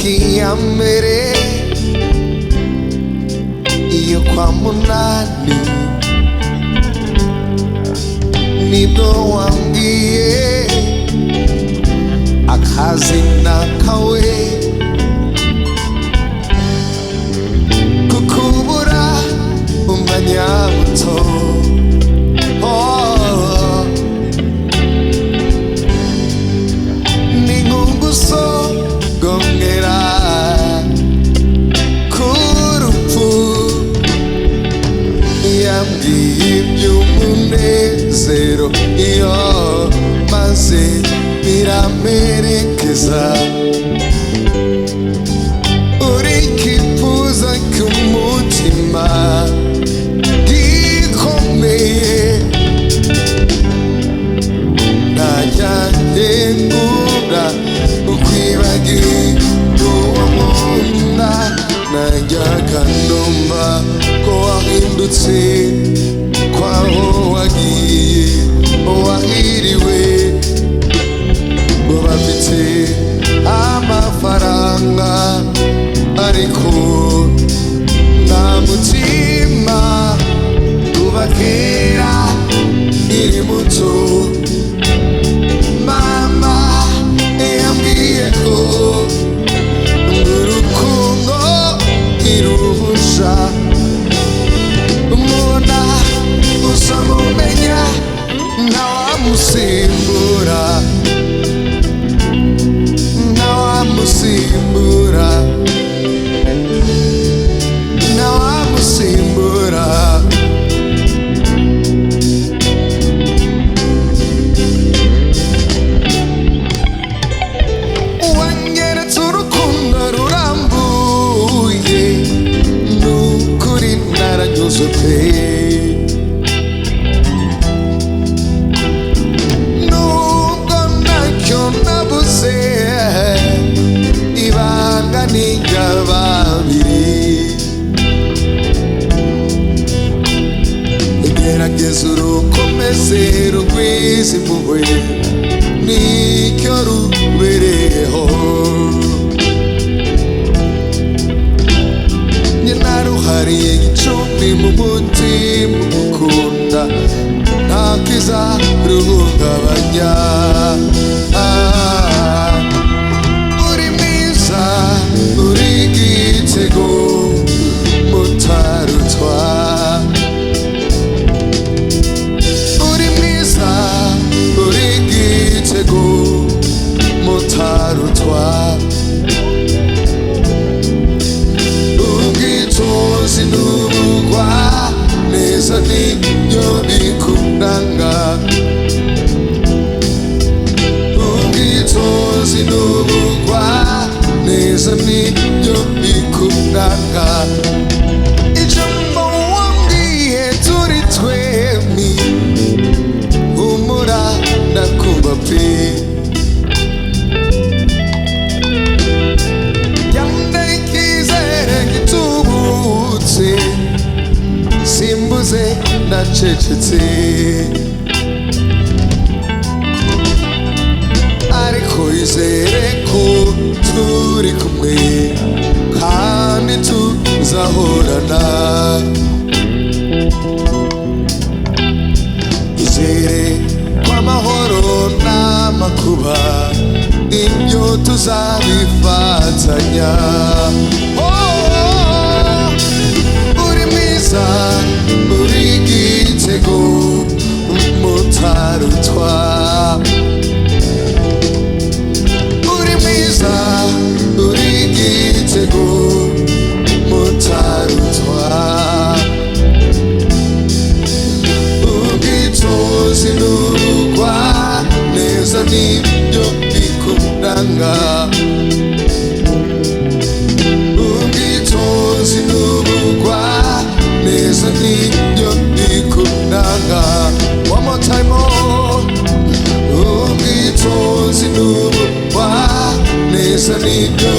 tariki iyo kwa munani nibwo wambwiye akazina kawe kukubura umwanya muto ningunguso gongera kurupfu yambwiye iby'umunezero iyo maze biramerekeza uri kifuza k'umutima gikomeye najyanjye ngura ukwibagiwe uwo nkunda najyaga ndumva ko wahindutse kwaho wagiye wahiriwe ngo bafite amafaranga ariko nta mutima kuva kera iri muto mama yambwiye ko urukundo iruhusha umuntu usa mumenya ntawamusimbura ntawamusimbura ntawamusimbura wanyeretse urukundo rurambuye nukuri naranyuze pe nubwo ntacyo nabuze ibanga ni ry'ababiri gerageza urukomeze rugwize impuhwe nicyo rubereyeho njye naruhariye igicumbi mu mutima umukunda nta kizaruhungabanya uri mwiza uri igitego mutarutwa uri mwiza uri igitego mutarutwa ubwitonzi n'ubugwa neza nibyo bikundanga ubwitonzi n'ubugwa neza nibyo bikundanga ijambo wambwiye turi twembi humura ndakumva pe yambaye ikizere gitubutse simbuze ndacecetse ariko izere ko turi kumwe kandi tuzahorana izere kw'amahoro n'amakuba ibyo tuzabifatanya uri mwiza uri igitego mutarutwa uri mwiza uri igitego mutarutwa ubwitonzi n'ubugwa neza nibyo bikundanga ubwitonzi n'ubugwa neza nibyo bikundanga one more time ubwitonzi n'ubugwa neza nibyo